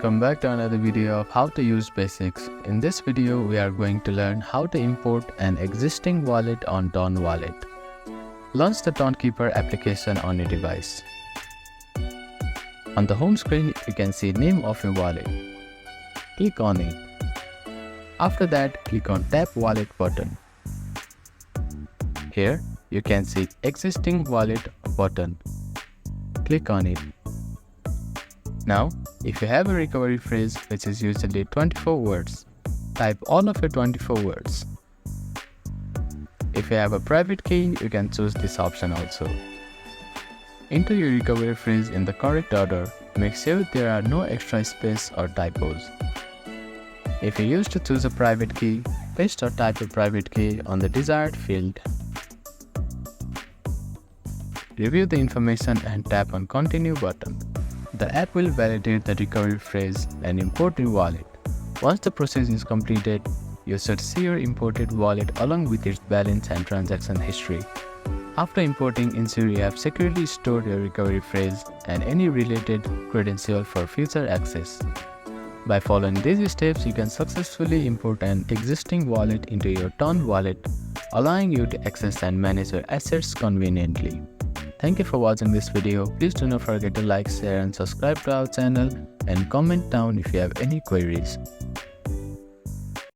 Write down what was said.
welcome back to another video of how to use basics. In this video, we are going to learn how to import an existing wallet on Dawn Wallet. Launch the Dawnkeeper application on your device. On the home screen, you can see name of your wallet. Click on it. After that, click on Tap Wallet button. Here, you can see Existing Wallet button. Click on it. Now, if you have a recovery phrase which is usually 24 words, type all of your 24 words. If you have a private key, you can choose this option also. Enter your recovery phrase in the correct order. Make sure there are no extra space or typos. If you used to choose a private key, paste or type a private key on the desired field. Review the information and tap on Continue button. The app will validate the recovery phrase and import your wallet. Once the process is completed, you should see your imported wallet along with its balance and transaction history. After importing, ensure you have securely stored your recovery phrase and any related credential for future access. By following these steps, you can successfully import an existing wallet into your Dawn wallet, allowing you to access and manage your assets conveniently. Thank you for watching this video. Please do not forget to like, share and subscribe to our channel and comment down if you have any queries.